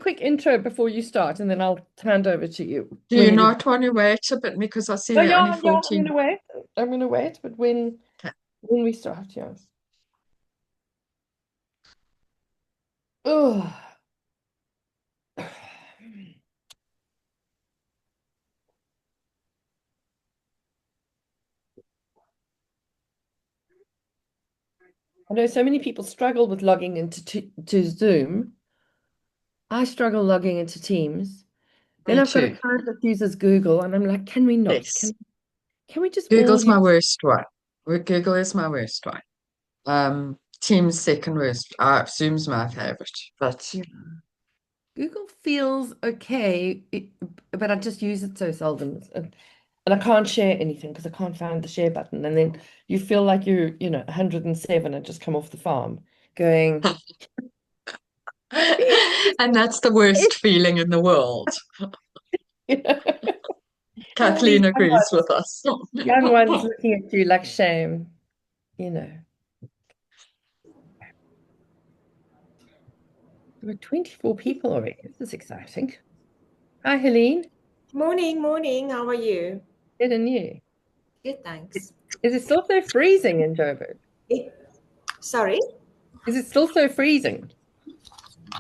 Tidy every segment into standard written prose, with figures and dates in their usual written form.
quick intro before you start, and then I'll hand over to you Do when you you. not want to wait a bit because I see Oh there are yeah, only yeah. I'm 14? gonna wait. I'm gonna wait, but Okay. when we start, yes. Oh, I know so many people struggle with logging into to Zoom. I struggle logging into Teams. Then Me I've got a too. client that uses Google, and I'm like, can we not? Yes. Can we just all Google's use? my worst one. Google is my worst one. Teams second worst. Zoom's my favorite. But Yeah. Google feels okay, but I just use it so seldom. And I can't share anything because I can't find the share button. And then you feel like you're 107 and just come off the farm going, and that's the worst feeling in the world. you know, and all these Kathleen agrees with us. young ones looking at you like shame, you know. There were 24 people already. This is exciting. Hi, Helene. Morning, morning. How are you? Good and you. Good, thanks. Is it still so freezing in Joburg? Eh, Sorry? Is it still so freezing?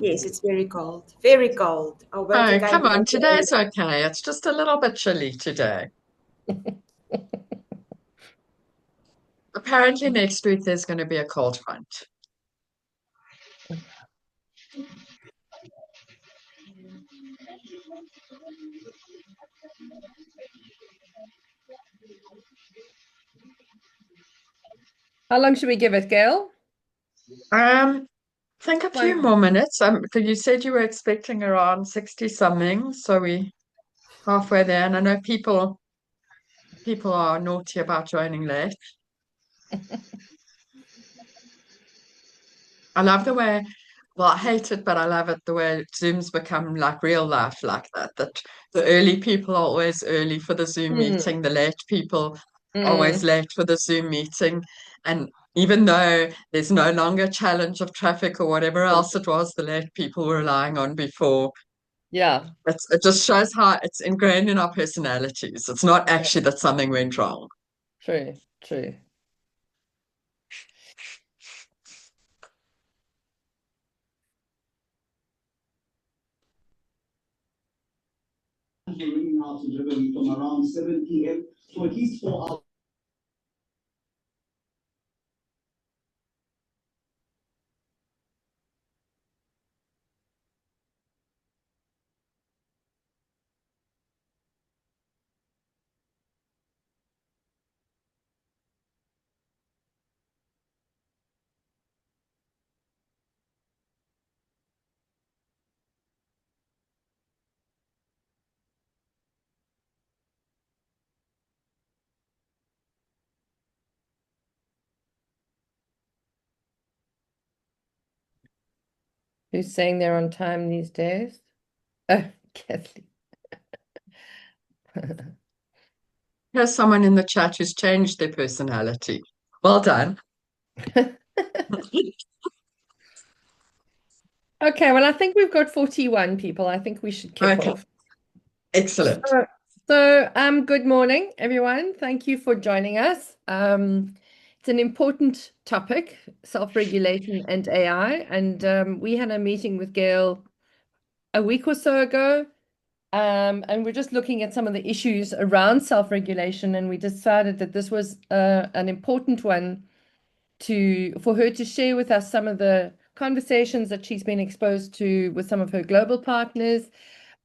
Yes, it's very cold. Very cold. Our winter Oh, came come on. very early. Today's okay. It's just a little bit chilly today. Apparently next week there's going to be a cold front. How long should we give it, Gail? Think a few One. more minutes. 'Cause you said you were expecting around 60 something, so we halfway there. And I know people are naughty about joining late. I love the way, well, I hate it, but I love it the way Zoom's become like real life like that. That the early people are always early for the Zoom Mm, meeting, the late people always mm. late for the Zoom meeting. And even though there's no longer challenge of traffic or whatever else it was the late people were relying on before, Yeah. it just shows how it's ingrained in our personalities. It's not actually that something went wrong. True, true. Ringing out to Durban from around 7 p.m. to at least 4 hours. Who's saying they're on time these days? Oh, Kathleen. Here's someone in the chat who's changed their personality. Well done. Okay, well, I think we've got 41 people. I think we should kick Okay, off. excellent. Good morning, everyone. Thank you for joining us. It's an important topic, self-regulation and AI. And we had a meeting with Gail a week or so ago. And we're just looking at some of the issues around self-regulation, and we decided that this was an important one for her to share with us some of the conversations that she's been exposed to with some of her global partners.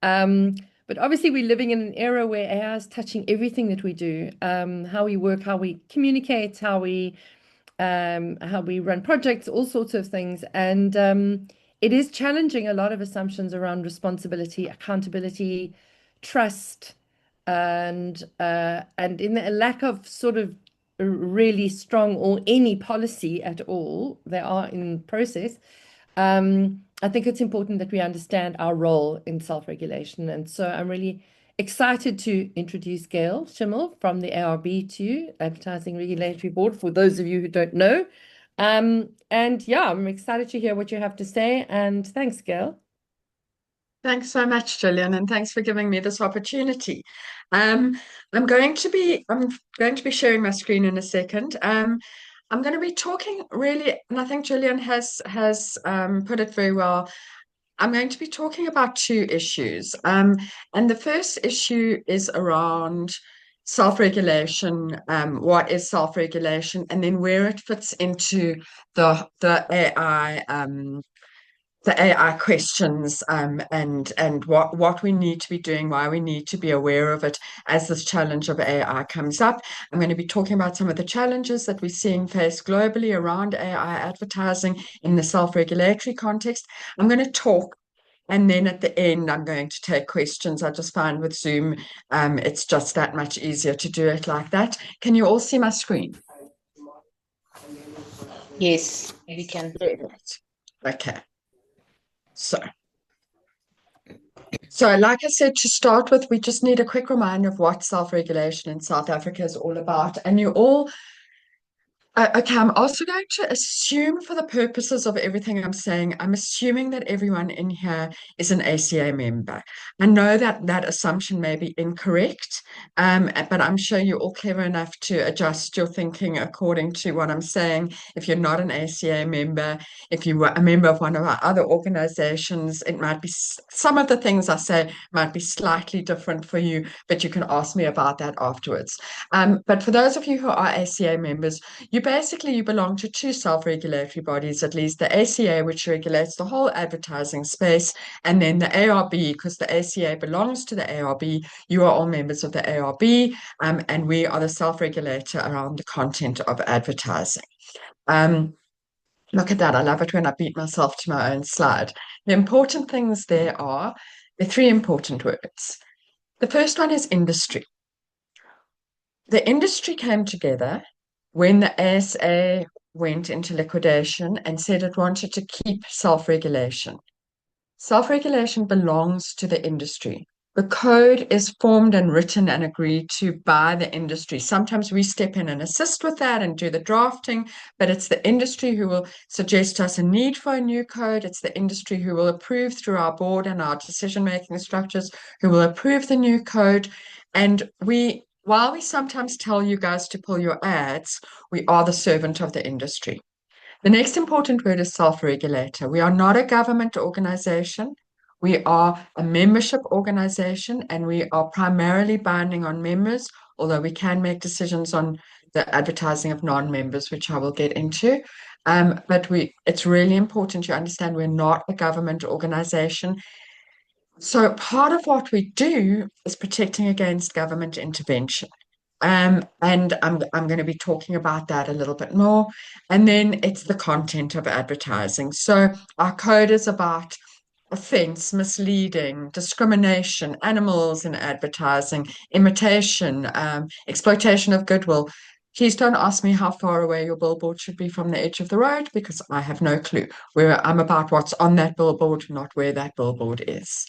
Um, but obviously, we're living in an era where AI is touching everything that we do, how we work, how we communicate, how we run projects, all sorts of things. And it is challenging a lot of assumptions around responsibility, accountability, trust, and in the lack of sort of really strong or any policy at all, they are in process. I think it's important that we understand our role in self-regulation. And so I'm really excited to introduce Gail Schimmel from the ARB to you, Advertising Regulatory Board, for those of you who don't know. And yeah, I'm excited to hear what you have to say. And thanks, Gail. Thanks so much, Gillian, and thanks for giving me this opportunity. Um, I'm going to be sharing my screen in a second. I'm going to be talking really, and I think Gillian has put it very well. I'm going to be talking about two issues. And the first issue is around self-regulation. What is self-regulation, and then where it fits into the AI the AI questions, and what we need to be doing, why we need to be aware of it as this challenge of AI comes up. I'm going to be talking about some of the challenges that we're seeing faced globally around AI advertising in the self-regulatory context. I'm going to talk, and then at the end, I'm going to take questions. I just find with Zoom, it's just that much easier to do it like that. Can you all see my screen? Yes, we can. Okay. So, like I said, to start with, we just need a quick reminder of what self-regulation in South Africa is all about. And you all okay, I'm also going to assume, for the purposes of everything I'm saying, I'm assuming that everyone in here is an ACA member. I know that that assumption may be incorrect, but I'm sure you're all clever enough to adjust your thinking according to what I'm saying. If you're not an ACA member, if you were a member of one of our other organizations, it might be some of the things I say might be slightly different for you, but you can ask me about that afterwards. But for those of you who are ACA members, you belong to two self-regulatory bodies, at least the ACA, which regulates the whole advertising space, and then the ARB, because the ACA belongs to the ARB. You are all members of the ARB, and we are the self-regulator around the content of advertising. Look at that. I love it when I beat myself to my own slide. The important things there are the three important words. The first one is industry. The industry came together when the ASA went into liquidation and said it wanted to keep self-regulation. Self-regulation belongs to the industry. The code is formed and written and agreed to by the industry. Sometimes we step in and assist with that and do the drafting, but it's the industry who will suggest to us a need for a new code. It's the industry who will approve through our board and our decision-making structures, who will approve the new code. And while we sometimes tell you guys to pull your ads, we are the servant of the industry. The next important word is self-regulator. We are not a government organization. We are a membership organization, and we are primarily binding on members, although we can make decisions on the advertising of non-members, which I will get into. But it's really important you understand we're not a government organization. So part of what we do is protecting against government intervention. And I'm going to be talking about that a little bit more. And then it's the content of advertising. So our code is about offense, misleading, discrimination, animals in advertising, imitation, exploitation of goodwill. Please don't ask me how far away your billboard should be from the edge of the road, because I have no clue. I'm about what's on that billboard, not where that billboard is.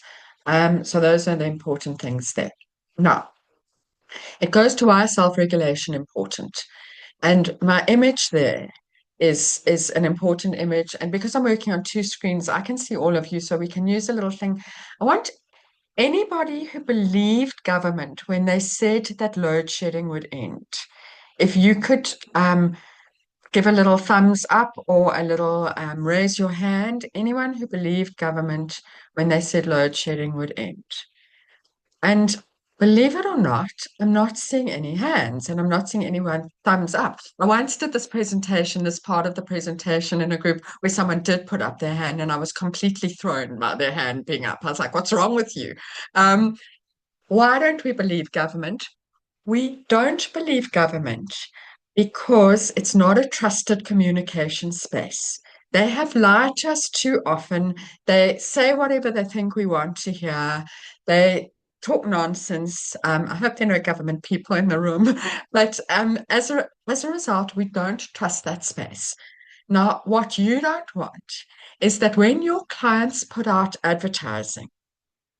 So those are the important things there. Now, it goes to why self-regulation important. And my image there is an important image. And because I'm working on two screens, I can see all of you, so we can use a little thing. I want anybody who believed government when they said that load shedding would end, if you could give a little thumbs up or a little raise your hand. Anyone who believed government when they said load shedding would end. And believe it or not, I'm not seeing any hands, and I'm not seeing anyone thumbs up. I once did this part of the presentation in a group where someone did put up their hand, and I was completely thrown by their hand being up. I was like, what's wrong with you? Why don't we believe government? We don't believe government because it's not a trusted communication space. They have lied to us too often. They say whatever they think we want to hear. They talk nonsense. I hope there are no government people in the room, but as a result, we don't trust that space. Now, what you don't want is that when your clients put out advertising,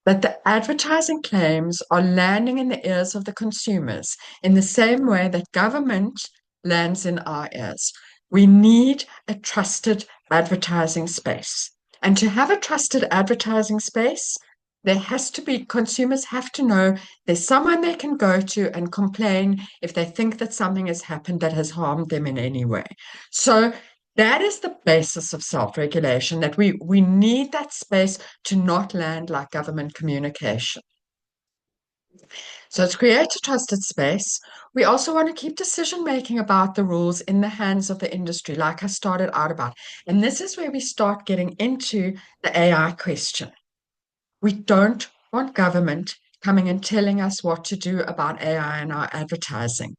that the advertising claims are landing in the ears of the consumers in the same way that government lands in our ears. We need a trusted advertising space. And to have a trusted advertising space, There has to be, consumers have to know there's someone they can go to and complain if they think that something has happened that has harmed them in any way. So that is the basis of self-regulation, that we need that space to not land like government communication. So it's create a trusted space. We also want to keep decision making about the rules in the hands of the industry, like I started out about. And this is where we start getting into the AI question. We don't want government coming and telling us what to do about AI in our advertising.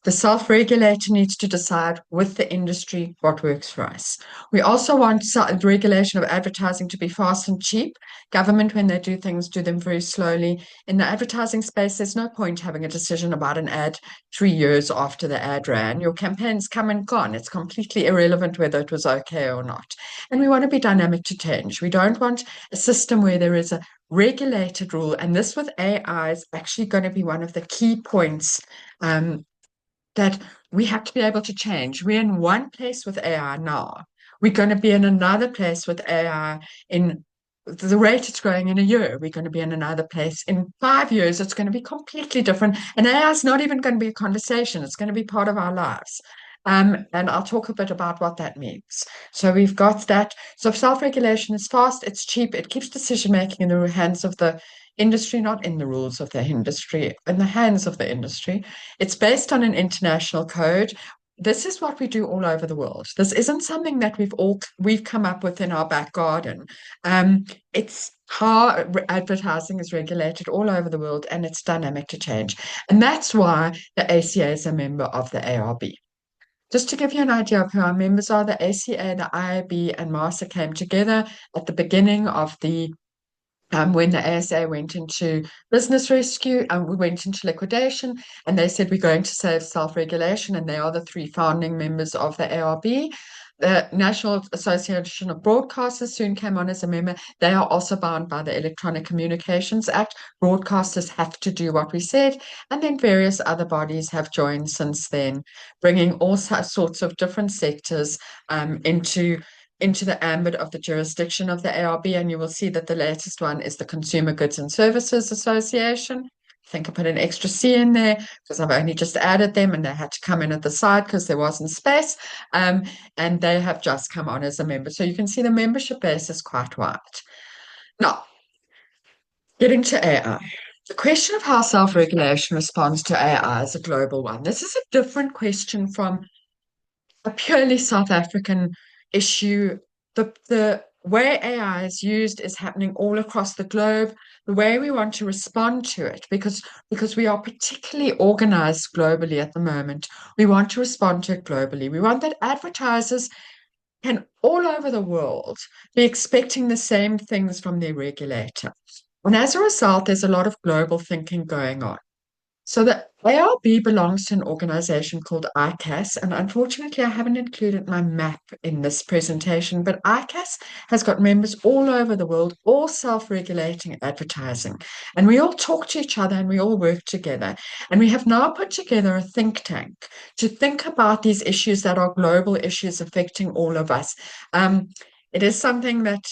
The self-regulator needs to decide with the industry what works for us. We also want regulation of advertising to be fast and cheap. Government, when they do things, do them very slowly. In the advertising space, there's no point having a decision about an ad 3 years after the ad ran. Your campaign's come and gone. It's completely irrelevant whether it was okay or not. And we want to be dynamic to change. We don't want a system where there is a regulated rule. And this with AI is actually going to be one of the key points that we have to be able to change. We're in one place with AI now. We're going to be in another place with AI in the rate it's growing in a year. We're going to be in another place in 5 years. It's going to be completely different. And AI is not even going to be a conversation. It's going to be part of our lives. And I'll talk a bit about what that means. So we've got that. So self-regulation is fast, it's cheap, it keeps decision-making in the hands of the industry, not in the rules of the industry, in the hands of the industry. It's based on an international code. This is what we do all over the world. This isn't something that we've come up with in our back garden. It's how advertising is regulated all over the world, and it's dynamic to change. And that's why the ACA is a member of the ARB. Just to give you an idea of who our members are, the ACA, the IAB, and MASA came together at the beginning of the when the ASA went into business rescue and we went into liquidation, and they said we're going to save self-regulation, and they are the three founding members of the ARB. The National Association of Broadcasters soon came on as a member. They are also bound by the Electronic Communications Act. Broadcasters have to do what we said, and then various other bodies have joined since then, bringing all sorts of different sectors into the ambit of the jurisdiction of the ARB, and you will see that the latest one is the Consumer Goods and Services Association. I think I put an extra C in there because I've only just added them and they had to come in at the side because there wasn't space. And they have just come on as a member. So you can see the membership base is quite wide. Now, getting to AI. The question of how self-regulation responds to AI is a global one. This is a different question from a purely South African issue. The way AI is used is happening all across the globe. The way we want to respond to it, because we are particularly organized globally at the moment, we want to respond to it globally. We want that advertisers can all over the world be expecting the same things from their regulator. And as a result, there's a lot of global thinking going on. So the ARB belongs to an organization called ICAS, and unfortunately I haven't included my map in this presentation, but ICAS has got members all over the world, all self-regulating advertising. And we all talk to each other and we all work together. And we have now put together a think tank to think about these issues that are global issues affecting all of us. It is something that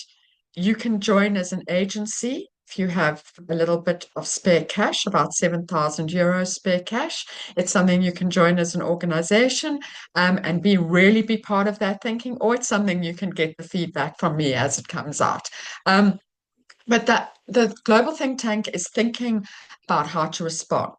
you can join as an agency. If you have a little bit of spare cash, about 7,000 euros spare cash, it's something you can join as an organization and really be part of that thinking, or it's something you can get the feedback from me as it comes out. But the global think tank is thinking about how to respond.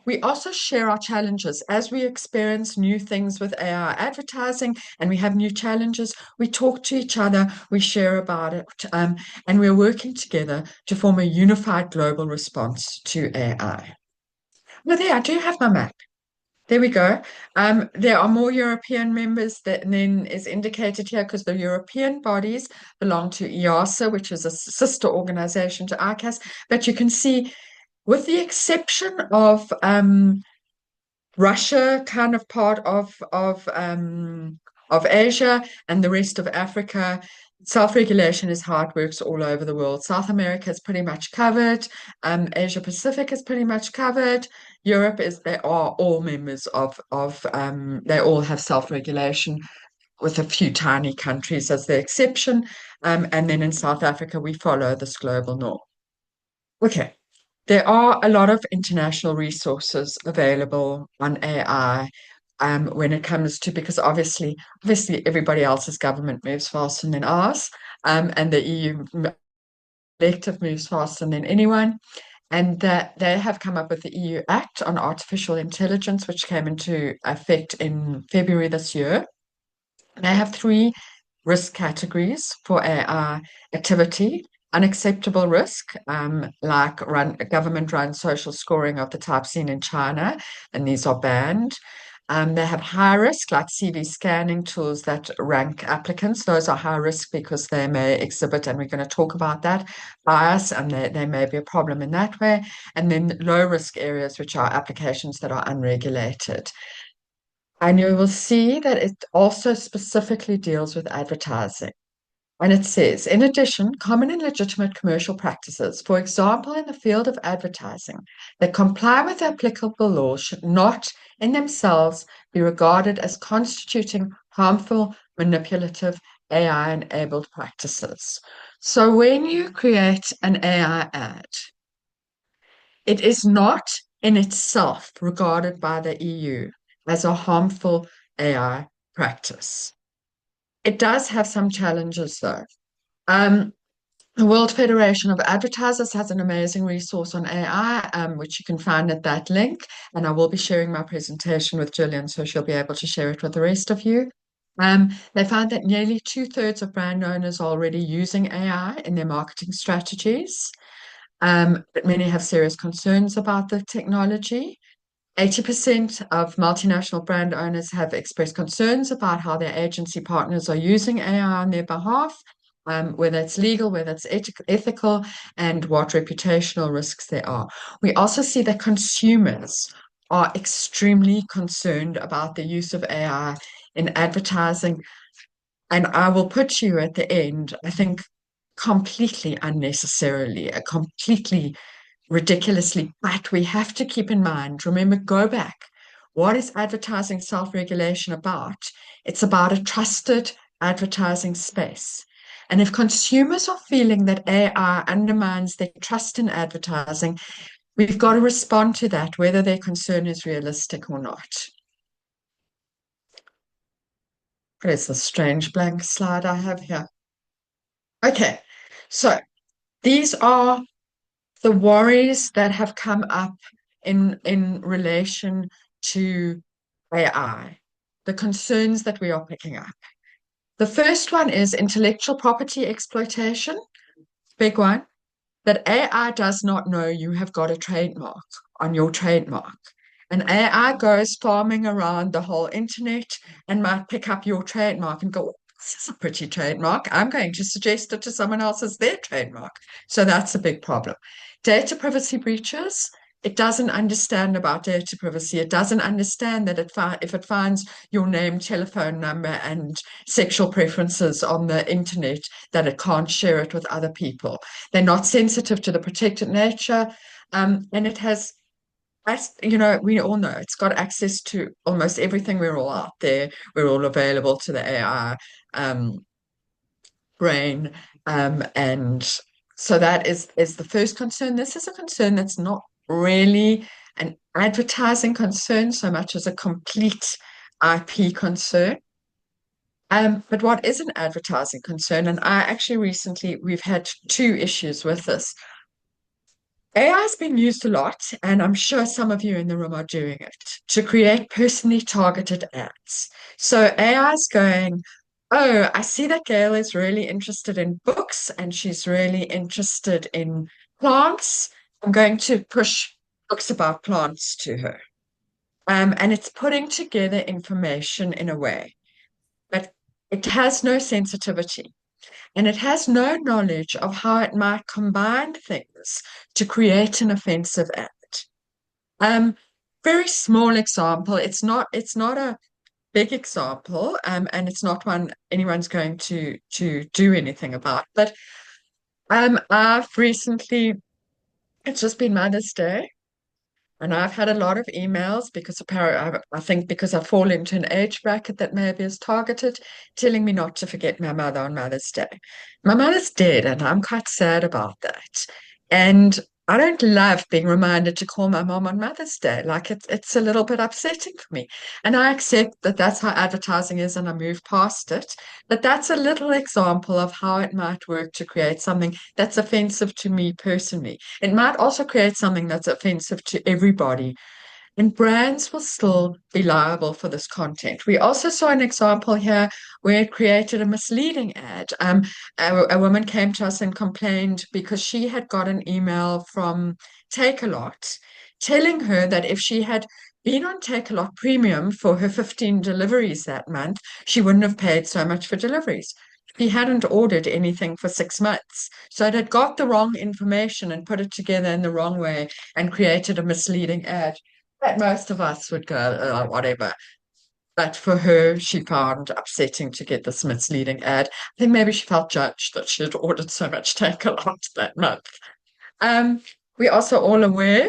We also share our challenges as we experience new things with AI advertising and we have new challenges. We talk to each other, we share about it, and we're working together to form a unified global response to AI. Well, there, I do have my map. There we go. There are more European members than is indicated here because the European bodies belong to EASA, which is a sister organization to ICAS. But you can see, with the exception of Russia, kind of part of Asia and the rest of Africa, self-regulation is how it works all over the world. South America is pretty much covered. Asia Pacific is pretty much covered. Europe they are all members they all have self-regulation with a few tiny countries as the exception. And then in South Africa, we follow this global norm. Okay. There are a lot of international resources available on AI when it comes to, because obviously everybody else's government moves faster than ours, and the EU collective moves faster than anyone. And that they have come up with the EU Act on Artificial Intelligence, which came into effect in February this year. They have three risk categories for AI activity. Unacceptable risk, like government-run social scoring of the type seen in China, and these are banned. They have high risk, like CV scanning tools that rank applicants. Those are high risk because they may exhibit, and we're going to talk about that, bias, and they may be a problem in that way. And then low risk areas, which are applications that are unregulated. And you will see that it also specifically deals with advertising. And it says, in addition, common and legitimate commercial practices, for example, in the field of advertising, that comply with applicable laws should not in themselves be regarded as constituting harmful, manipulative, AI-enabled practices. So when you create an AI ad, it is not in itself regarded by the EU as a harmful AI practice. It does have some challenges, though. Um, the World Federation of Advertisers has an amazing resource on AI, which you can find at that link. And I will be sharing my presentation with Gillian, so she'll be able to share it with the rest of you. They found that nearly 2/3 of brand owners are already using AI in their marketing strategies, but many have serious concerns about the technology. 80% of multinational brand owners have expressed concerns about how their agency partners are using AI on their behalf, whether it's legal, whether it's ethical, and what reputational risks there are. We also see that consumers are extremely concerned about the use of AI in advertising. And I will put you at the end, I think, completely unnecessarily, completely ridiculously, but we have to keep in mind, remember, go back. What is advertising self-regulation about? It's about a trusted advertising space. And if consumers are feeling that AI undermines their trust in advertising, we've got to respond to that, whether their concern is realistic or not. What is this strange blank slide I have here? Okay, so these are the worries that have come up in relation to AI, the concerns that we are picking up. The first one is intellectual property exploitation, big one, that AI does not know you have got a trademark on your trademark. And AI goes farming around the whole internet and might pick up your trademark and go, this is a pretty trademark. I'm going to suggest it to someone else as their trademark. So that's a big problem. Data privacy breaches. It doesn't understand about data privacy. It doesn't understand that if it finds your name, telephone number, and sexual preferences on the internet, that it can't share it with other people. They're not sensitive to the protected nature, and it has, as you know, we all know it's got access to almost everything. We're all out there. We're all available to the AI brain, and so that is the first concern. This is a concern that's not really an advertising concern so much as a complete IP concern. But what is an advertising concern? And I actually recently, we've had two issues with this. AI has been used a lot, and I'm sure some of you in the room are doing it, to create personally targeted ads. So AI is going, oh, I see that Gail is really interested in books and she's really interested in plants. I'm going to push books about plants to her. And it's putting together information in a way, but it has no sensitivity. And it has no knowledge of how it might combine things to create an offensive act. Very small example. It's not a big example, and it's not one anyone's going to do anything about. But I've recently, it's just been Mother's Day, and I've had a lot of emails because apparently I think because I fall into an age bracket that maybe is targeted, telling me not to forget my mother on Mother's Day. My mother's dead, and I'm quite sad about that. And I don't love being reminded to call my mom on Mother's Day. Like it's a little bit upsetting for me. And I accept that that's how advertising is and I move past it. But that's a little example of how it might work to create something that's offensive to me personally. It might also create something that's offensive to everybody, and brands will still be liable for this content. We also saw an example here where it created a misleading ad. A woman came to us and complained because she had got an email from Takealot telling her that if she had been on Takealot Premium for her 15 deliveries that month, she wouldn't have paid so much for deliveries. She hadn't ordered anything for 6 months. So it had got the wrong information and put it together in the wrong way and created a misleading ad that most of us would go, whatever. But for her, she found upsetting to get this misleading ad. I think maybe she felt judged that she had ordered so much Takealot that month. We're also all aware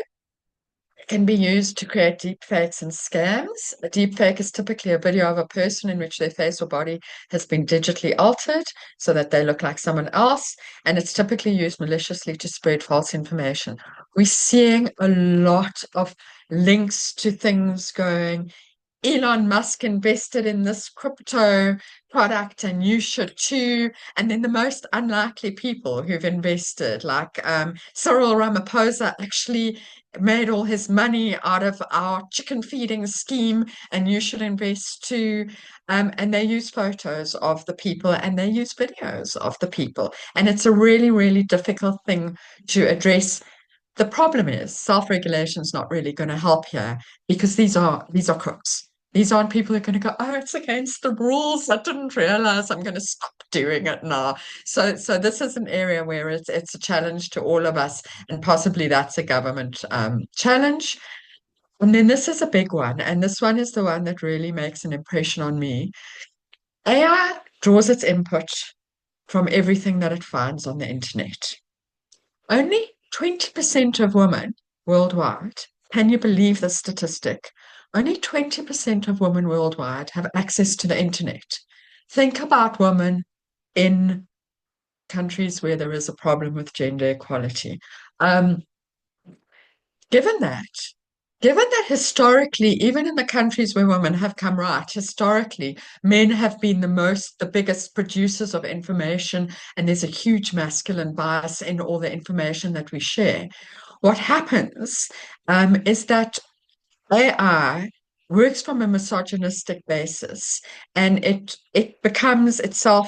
it can be used to create deep fakes and scams. A deep fake is typically a video of a person in which their face or body has been digitally altered so that they look like someone else, and it's typically used maliciously to spread false information. We're seeing a lot of links to things going, Elon Musk invested in this crypto product and you should too. And then the most unlikely people who've invested, like Cyril Ramaphosa, actually made all his money out of our chicken feeding scheme and you should invest too. And they use photos of the people and they use videos of the people. And it's a really, really difficult thing to address. The problem is self-regulation is not really going to help here because these are crooks. These aren't people who are going to go, oh, it's against the rules. I didn't realize I'm going to stop doing it now. So this is an area where it's a challenge to all of us, and possibly that's a government challenge. And then this is a big one, and this one is the one that really makes an impression on me. AI draws its input from everything that it finds on the internet. Only 20% of women worldwide, can you believe the statistic? Only 20% of women worldwide have access to the internet. Think about women in countries where there is a problem with gender equality. Given that, historically, even in the countries where women have come right, historically, men have been the biggest producers of information, and there's a huge masculine bias in all the information that we share. What happens is that AI works from a misogynistic basis, and it becomes itself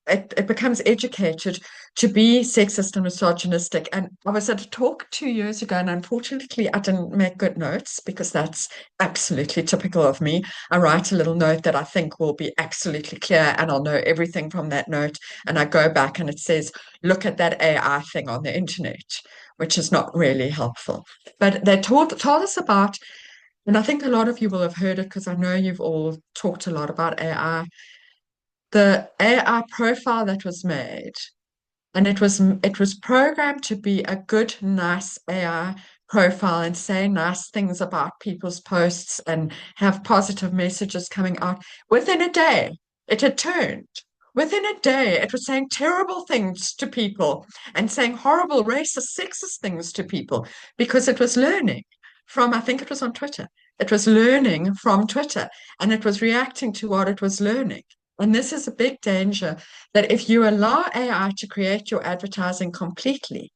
it becomes educated to be sexist and misogynistic. And I was at a talk 2 years ago, and unfortunately, I didn't make good notes because that's absolutely typical of me. I write a little note that I think will be absolutely clear, and I'll know everything from that note. And I go back, and it says, "Look at that AI thing on the internet," which is not really helpful. But they told us about, and I think a lot of you will have heard it because I know you've all talked a lot about AI. The AI profile that was made, and it was programmed to be a good, nice AI profile and say nice things about people's posts and have positive messages coming out. Within a day, it had turned. Within a day, it was saying terrible things to people and saying horrible, racist, sexist things to people because it was learning from, I think it was on Twitter. It was learning from Twitter and it was reacting to what it was learning. And this is a big danger that if you allow AI to create your advertising completely,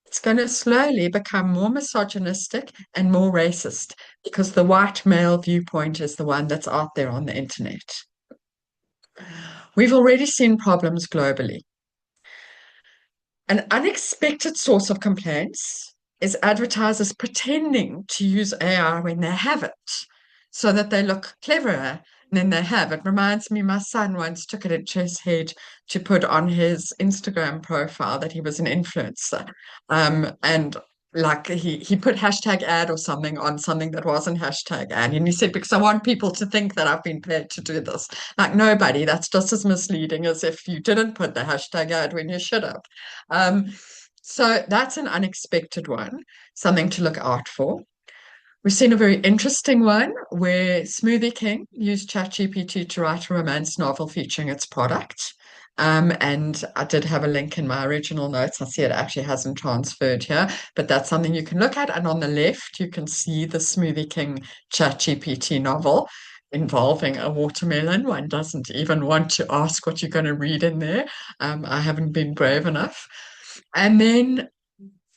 it's going to slowly become more misogynistic and more racist because the white male viewpoint is the one that's out there on the internet. We've already seen problems globally. An unexpected source of complaints is advertisers pretending to use AI when they haven't, so that they look cleverer than they have. It reminds me, my son once took it into his head to put on his Instagram profile that he was an influencer. And like he put hashtag ad or something on something that wasn't hashtag ad. And he said, because I want people to think that I've been paid to do this. Like, nobody, that's just as misleading as if you didn't put the hashtag ad when you should have. So that's an unexpected one, something to look out for. We've seen a very interesting one where Smoothie King used ChatGPT to write a romance novel featuring its product. And I did have a link in my original notes. I see it actually hasn't transferred here, but that's something you can look at. And on the left, you can see the Smoothie King ChatGPT novel involving a watermelon. One doesn't even want to ask what you're going to read in there. I haven't been brave enough. And then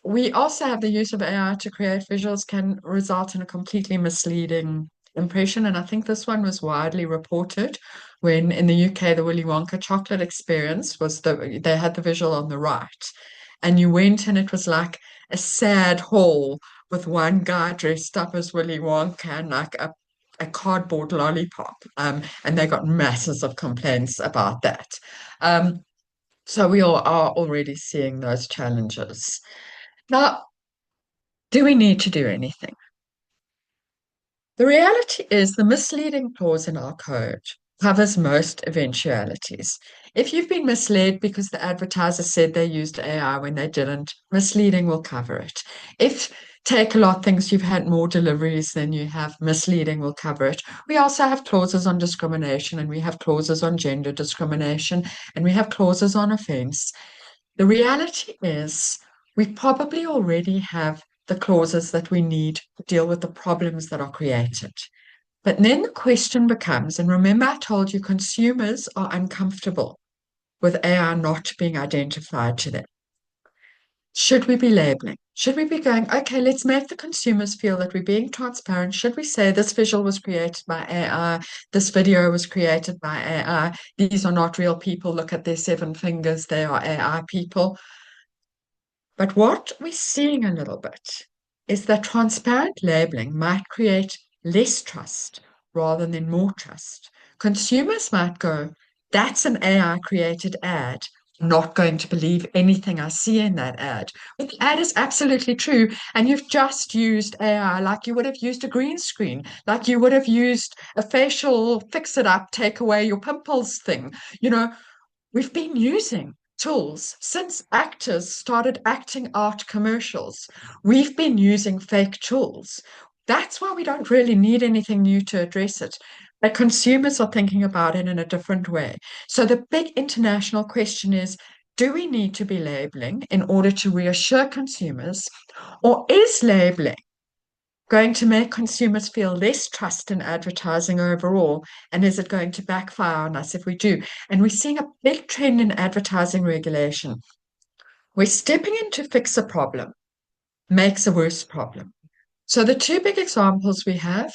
we also have the use of AI to create visuals can result in a completely misleading impression. And I think this one was widely reported when in the UK, the Willy Wonka chocolate experience was they had the visual on the right. And you went and it was like a sad hall with one guy dressed up as Willy Wonka and like a cardboard lollipop. And they got masses of complaints about that. So we all are already seeing those challenges. Now, do we need to do anything? The reality is the misleading clause in our code covers most eventualities. If you've been misled because the advertiser said they used AI when they didn't, misleading will cover it. If Takealot thinks you've had more deliveries than you have, misleading will cover it. We also have clauses on discrimination, and we have clauses on gender discrimination, and we have clauses on offense. The reality is we probably already have the clauses that we need to deal with the problems that are created. But then the question becomes, and remember I told you consumers are uncomfortable with AI not being identified to them. Should we be labeling? Should we be going, okay, let's make the consumers feel that we're being transparent? Should we say this visual was created by AI, this video was created by AI, these are not real people, look at their 7 fingers, they are AI people? But what we're seeing a little bit is that transparent labeling might create less trust rather than more trust. Consumers might go, that's an AI created ad. I'm not going to believe anything I see in that ad. But the ad is absolutely true. And you've just used AI like you would have used a green screen, like you would have used a facial fix it up, take away your pimples thing. We've been using tools since actors started acting out commercials. We've been using fake tools. That's why we don't really need anything new to address it. But consumers are thinking about it in a different way. So the big international question is, do we need to be labeling in order to reassure consumers, or is labeling going to make consumers feel less trust in advertising overall? And is it going to backfire on us if we do? And we're seeing a big trend in advertising regulation. We're stepping in to fix a problem, makes a worse problem. So the 2 big examples we have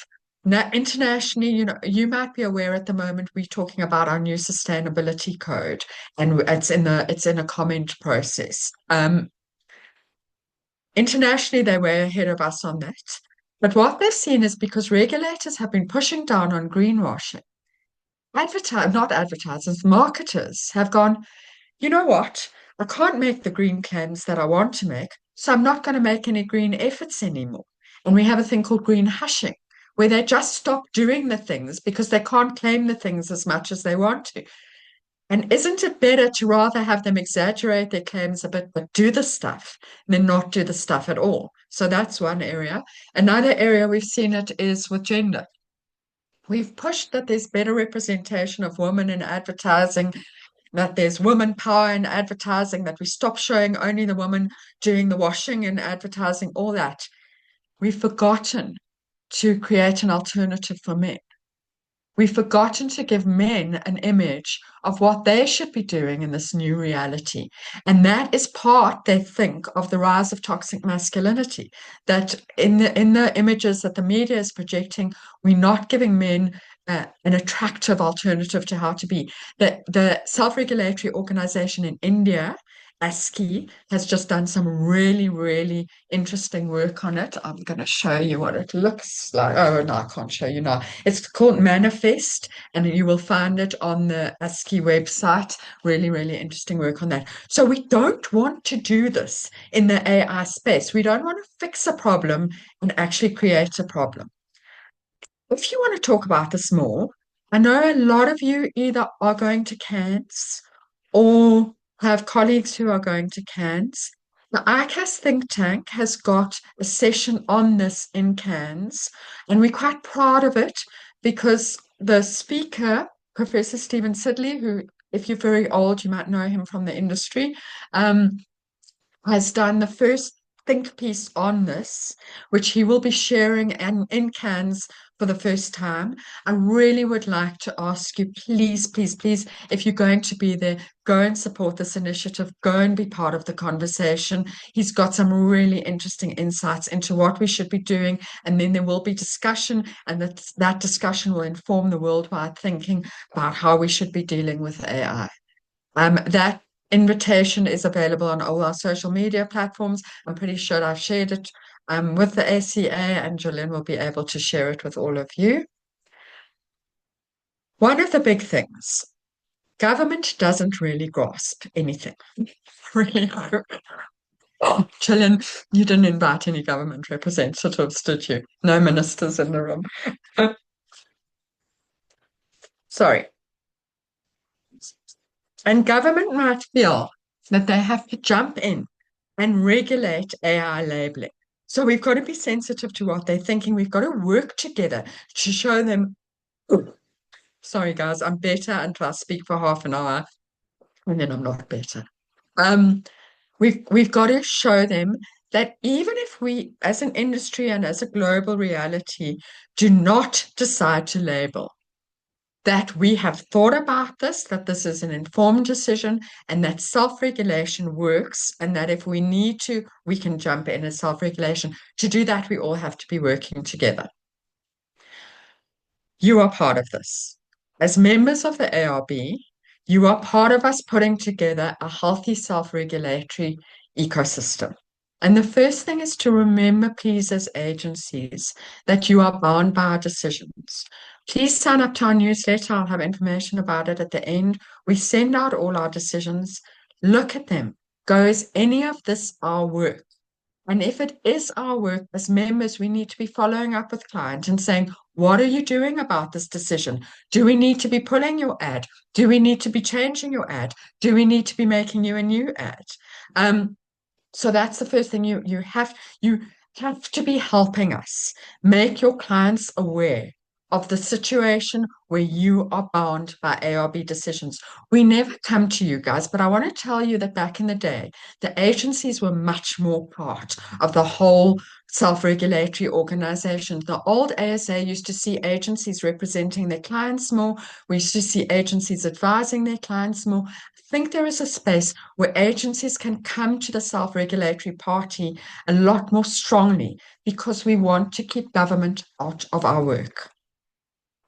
now internationally, you might be aware at the moment we're talking about our new sustainability code, and it's in a comment process. Internationally, they were ahead of us on that. But what they've seen is because regulators have been pushing down on greenwashing, not advertisers, marketers have gone, you know what? I can't make the green claims that I want to make, so I'm not going to make any green efforts anymore. And we have a thing called green hushing, where they just stop doing the things because they can't claim the things as much as they want to. And isn't it better to rather have them exaggerate their claims a bit, but do the stuff than not do the stuff at all? So that's one area. Another area we've seen it is with gender. We've pushed that there's better representation of women in advertising, that there's women power in advertising, that we stop showing only the woman doing the washing in advertising, all that. We've forgotten to create an alternative for men. We've forgotten to give men an image of what they should be doing in this new reality. And that is part, they think, of the rise of toxic masculinity. That in the images that the media is projecting, we're not giving men an attractive alternative to how to be. The self-regulatory organization in India, ASCII, has just done some really, really interesting work on it. I'm going to show you what it looks like. Oh, no, I can't show you now. It's called Manifest, and you will find it on the ASCII website. Really, really interesting work on that. So we don't want to do this in the AI space. We don't want to fix a problem and actually create a problem. If you want to talk about this more, I know a lot of you either are going to Cairns or have colleagues who are going to Cairns. The ICAS think tank has got a session on this in Cairns, and we're quite proud of it because the speaker, Professor Stephen Sidley, who if you're very old, you might know him from the industry, has done the first think piece on this, which he will be sharing in Cannes for the first time. I really would like to ask you, please, please, please, if you're going to be there, go and support this initiative, go and be part of the conversation. He's got some really interesting insights into what we should be doing, and then there will be discussion, and that discussion will inform the worldwide thinking about how we should be dealing with AI. That invitation is available on all our social media platforms. I'm pretty sure I've shared it with the ACA, and Julian will be able to share it with all of you. One of the big things, government doesn't really grasp anything. Really. Oh, Julian, you didn't invite any government representatives, did you? No ministers in the room. Sorry. And government might feel that they have to jump in and regulate AI labeling. So we've got to be sensitive to what they're thinking. We've got to work together to show them, oh, sorry guys, I'm better until I speak for half an hour and then I'm not better. We've got to show them that even if we, as an industry and as a global reality, do not decide to label, that we have thought about this, that this is an informed decision, and that self-regulation works, and that if we need to, we can jump in as self-regulation. To do that, we all have to be working together. You are part of this. As members of the ARB, you are part of us putting together a healthy self-regulatory ecosystem. And the first thing is to remember, please, as agencies, that you are bound by our decisions. Please sign up to our newsletter. I'll have information about it at the end. We send out all our decisions. Look at them. Go, is any of this our work? And if it is our work as members, we need to be following up with clients and saying, what are you doing about this decision? Do we need to be pulling your ad? Do we need to be changing your ad? Do we need to be making you a new ad? So that's the first thing. You have to be helping us make your clients aware of the situation where you are bound by ARB decisions. We never come to you guys, but I want to tell you that back in the day, the agencies were much more part of the whole self-regulatory organization. The old ASA used to see agencies representing their clients more. We used to see agencies advising their clients more. I think there is a space where agencies can come to the self-regulatory party a lot more strongly because we want to keep government out of our work.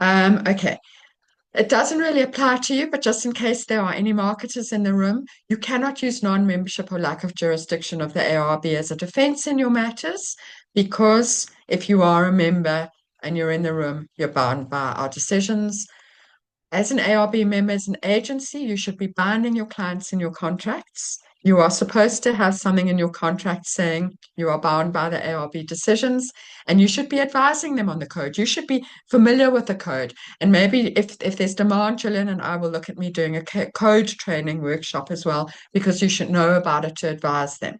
Okay. It doesn't really apply to you, but just in case there are any marketers in the room, you cannot use non-membership or lack of jurisdiction of the ARB as a defense in your matters, because if you are a member and you're in the room, you're bound by our decisions. As an ARB member, as an agency, you should be binding your clients in your contracts. You are supposed to have something in your contract saying you are bound by the ARB decisions, and you should be advising them on the code. You should be familiar with the code. And maybe if there's demand, Gillian and I will look at me doing a code training workshop as well, because you should know about it to advise them.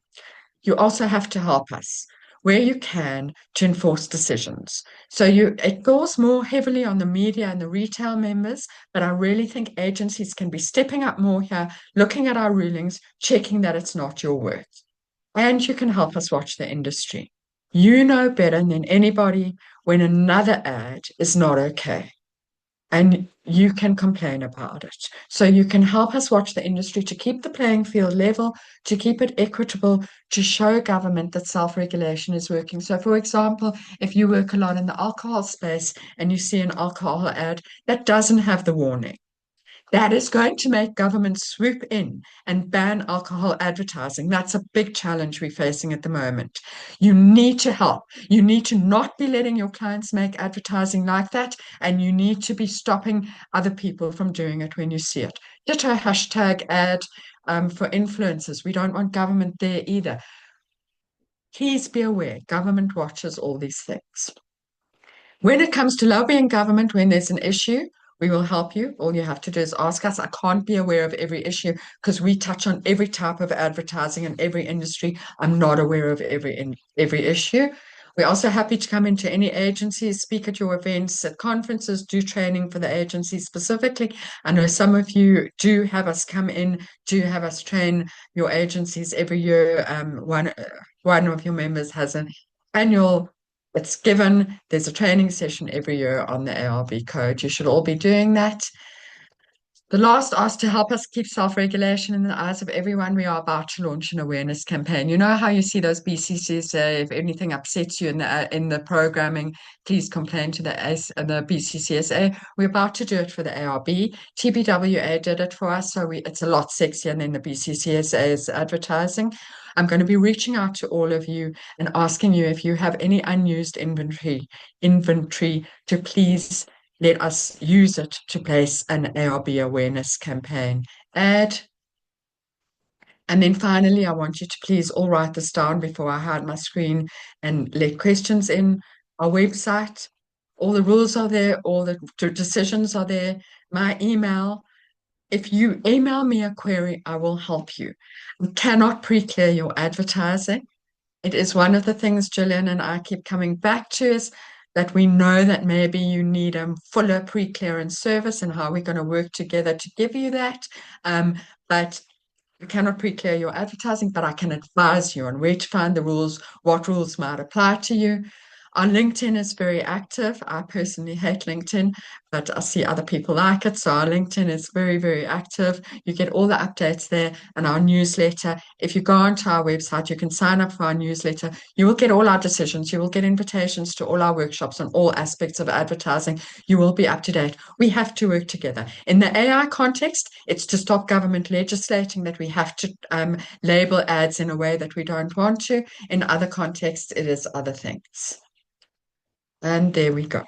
You also have to help us where you can to enforce decisions. So it goes more heavily on the media and the retail members, but I really think agencies can be stepping up more here, looking at our rulings, checking that it's not your work. And you can help us watch the industry. You know better than anybody when another ad is not okay. And you can complain about it. So you can help us watch the industry to keep the playing field level, to keep it equitable, to show government that self-regulation is working. So for example, if you work a lot in the alcohol space and you see an alcohol ad that doesn't have the warning, that is going to make government swoop in and ban alcohol advertising. That's a big challenge we're facing at the moment. You need to help. You need to not be letting your clients make advertising like that, and you need to be stopping other people from doing it when you see it. Ditto hashtag ad for influencers. We don't want government there either. Please be aware, government watches all these things. When it comes to lobbying government, when there's an issue, we will help you. All you have to do is ask us. I can't be aware of every issue because we touch on every type of advertising in every industry. I'm not aware of every issue. We're also happy to come into any agencies, speak at your events, at conferences, do training for the agency specifically. I know some of you do have us come in, do have us train your agencies every year. One of your members has an annual, it's given, there's a training session every year on the ARB code. You should all be doing that. The last ask to help us keep self-regulation in the eyes of everyone. We are about to launch an awareness campaign. You know how you see those BCCs say, if anything upsets you in the programming, please complain to the BCCSA. We're about to do it for the ARB. TBWA did it for us, so it's a lot sexier than the BCCSA is advertising. I'm going to be reaching out to all of you and asking you if you have any unused inventory to please let us use it to place an ARB awareness campaign ad. And then finally, I want you to please all write this down before I hide my screen and let questions in. Our website, all the rules are there, all the decisions are there. My email, if you email me a query, I will help you. We cannot pre-clear your advertising. It is one of the things Gillian and I keep coming back to is that we know that maybe you need a fuller pre-clearance service and how we're going to work together to give you that. But we cannot pre-clear your advertising, but I can advise you on where to find the rules, what rules might apply to you. Our LinkedIn is very active. I personally hate LinkedIn, but I see other people like it. So our LinkedIn is very, very active. You get all the updates there and our newsletter. If you go onto our website, you can sign up for our newsletter. You will get all our decisions. You will get invitations to all our workshops on all aspects of advertising. You will be up to date. We have to work together. In the AI context, it's to stop government legislating that we have to label ads in a way that we don't want to. In other contexts, it is other things. And there we go.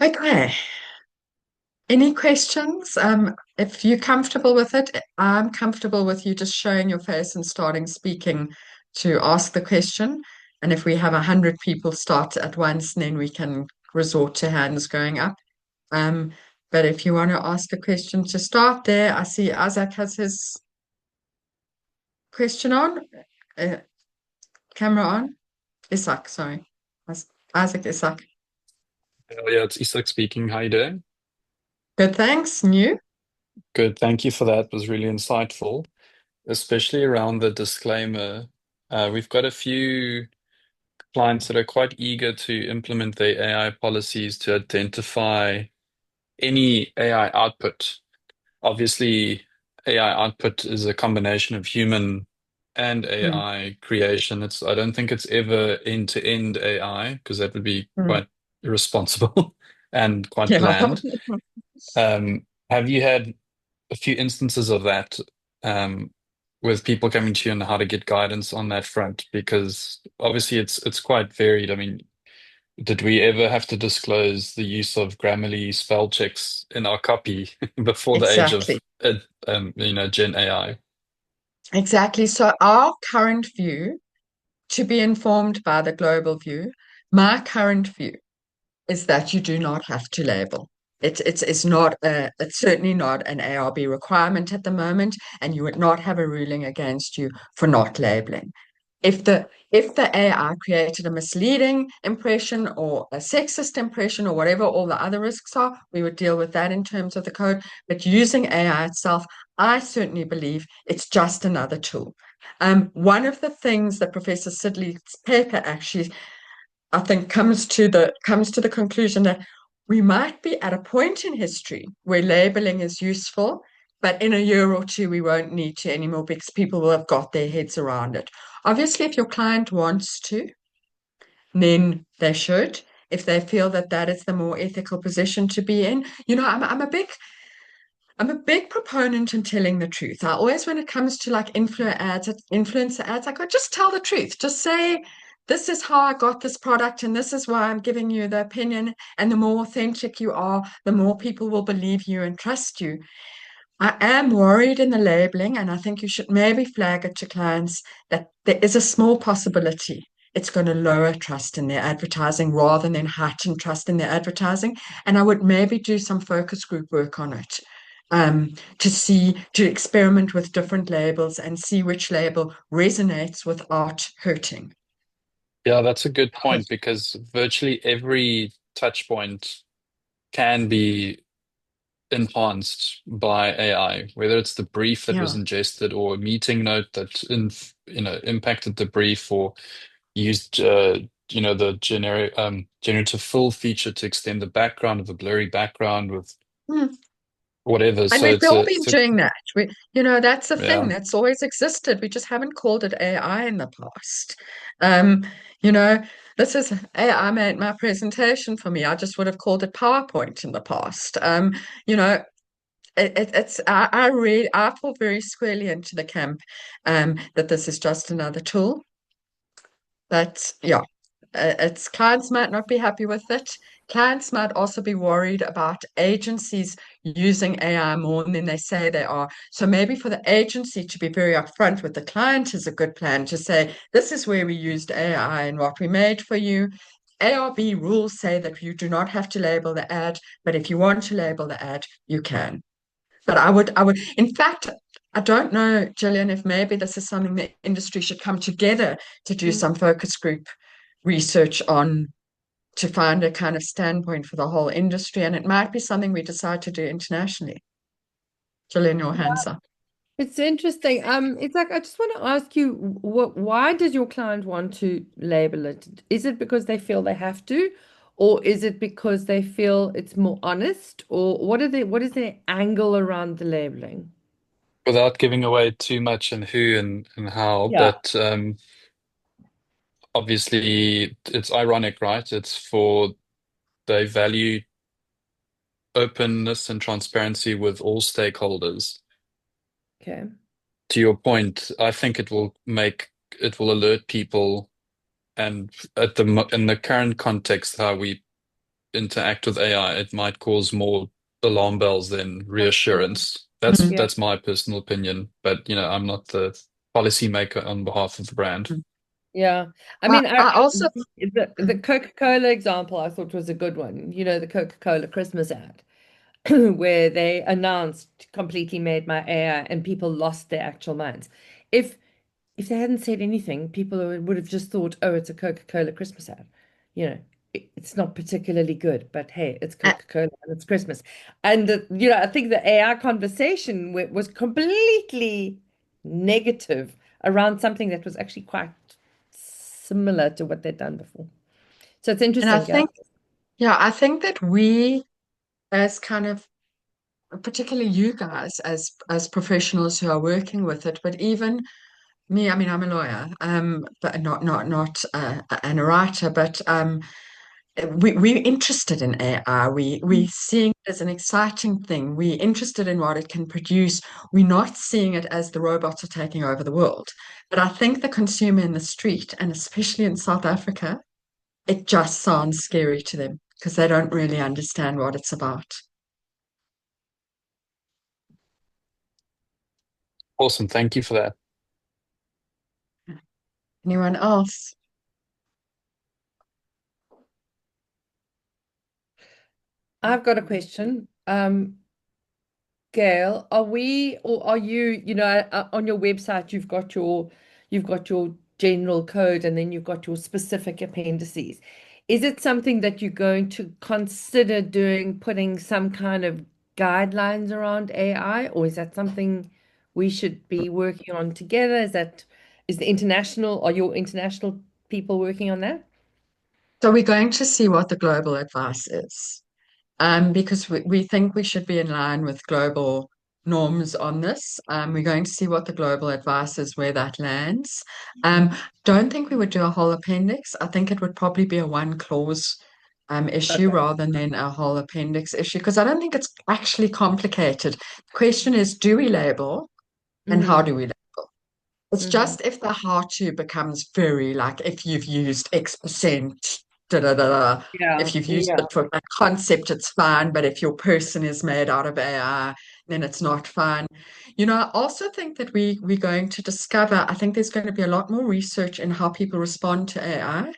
Okay. Any questions? If you're comfortable with it, I'm comfortable with you just showing your face and starting speaking to ask the question. And if we have 100 people start at once, then we can resort to hands going up. But if you want to ask a question to start there, I see Isaac has his question on, camera on. Isaac, sorry. Isaac, Isaac. Yeah, it's Isak speaking. How you doing? Good, thanks. New? Good. Thank you for that. It was really insightful, especially around the disclaimer. We've got a few clients that are quite eager to implement their AI policies to identify any AI output. Obviously, AI output is a combination of human and AI creation. I don't think it's ever end-to-end AI because that would be quite irresponsible and quite Yeah. bland. Have you had a few instances of that with people coming to you on how to get guidance on that front? Because obviously it's quite varied. I mean, did we ever have to disclose the use of Grammarly spell checks in our copy before the age of Gen AI? Exactly. So our current view, to be informed by the global view, my current view is that you do not have to label. It's not it's certainly not an ARB requirement at the moment, and you would not have a ruling against you for not labeling. If the AI created a misleading impression or a sexist impression or whatever all the other risks are, we would deal with that in terms of the code. But using AI itself, I certainly believe it's just another tool. One of the things that Professor Sidley's paper actually, I think, comes to the conclusion that we might be at a point in history where labeling is useful, but in a year or two, we won't need to anymore because people will have got their heads around it. Obviously, if your client wants to, then they should. If they feel that that is the more ethical position to be in, I'm a big proponent in telling the truth. I always, when it comes to like influencer ads, I go, just tell the truth. Just say, this is how I got this product and this is why I'm giving you the opinion. And the more authentic you are, the more people will believe you and trust you. I am worried in the labeling, and I think you should maybe flag it to clients that there is a small possibility it's going to lower trust in their advertising rather than heighten trust in their advertising. And I would maybe do some focus group work on it to experiment with different labels and see which label resonates without hurting. Yeah, that's a good point because virtually every touch point can be enhanced by AI, whether it's the brief that was Yeah. ingested or a meeting note that impacted the brief or used the generative fill feature to extend the background of a blurry background with Mm. whatever. And So we've it's all a, been it's a doing that. That's a thing yeah. that's always existed. We just haven't called it AI in the past. Um, you know, this is AI made my presentation for me. I just would have called it PowerPoint in the past. You know, it's I fall very squarely into the camp that this is just another tool. But yeah, it's clients might not be happy with it. Clients might also be worried about agencies using AI more than they say they are. So maybe for the agency to be very upfront with the client is a good plan to say, this is where we used AI and what we made for you. ARB rules say that you do not have to label the ad, but if you want to label the ad, you can. But in fact, I don't know, Gillian, if maybe this is something the industry should come together to do some focus group research on to find a kind of standpoint for the whole industry. And it might be something we decide to do internationally. Gillian, your hands up. It's interesting. It's like I just want to ask you, why does your client want to label it? Is it because they feel they have to, or is it because they feel it's more honest, or what is their angle around the labeling? Without giving away too much and who and how, Yeah. but obviously it's ironic, right? It's for they value openness and transparency with all stakeholders. Okay. To your point, I think it will alert people, and in the current context, how we interact with AI, it might cause more alarm bells than reassurance. That's Mm. Yeah. that's my personal opinion, but I'm not the policymaker on behalf of the brand. Yeah. I mean, I also, the Coca-Cola example I thought was a good one. You know, the Coca-Cola Christmas ad, where they announced completely made my AI and people lost their actual minds. If if they hadn't said anything, people would have just thought, oh, it's a Coca-Cola Christmas ad. You know, it's not particularly good, but hey, it's Coca-Cola and it's Christmas. And, I think the AI conversation was completely negative around something that was actually quite similar to what they'd done before. So it's and I interesting, yeah. think, yeah, I think that we, as kind of, particularly you guys, as professionals who are working with it, but even me, I mean, I'm a lawyer, but not and a writer, but we're interested in AI. We're seeing it as an exciting thing. We're interested in what it can produce. We're not seeing it as the robots are taking over the world. But I think the consumer in the street, and especially in South Africa, it just sounds scary to them because they don't really understand what it's about. Awesome, thank you for that. Anyone else? I've got a question. Gail, are we or are you, on your website you've got your general code and then you've got your specific appendices. Is it something that you're going to consider doing, putting some kind of guidelines around AI, or is that something we should be working on together? Are your international people working on that? So we're going to see what the global advice is. Because we think we should be in line with global norms on this. We're going to see what the global advice is, where that lands. Don't think we would do a whole appendix. I think it would probably be a one clause issue Okay. rather than a whole appendix issue, because I don't think it's actually complicated. The question is, do we label and how Mm-hmm. do we label? It's Mm-hmm. just if the how to becomes very like if you've used X percent, da da da da. Yeah. If you've used Yeah. it for a concept, it's fine. But if your person is made out of AI, then it's not fine. I also think that we're going to discover, I think there's going to be a lot more research in how people respond to AI.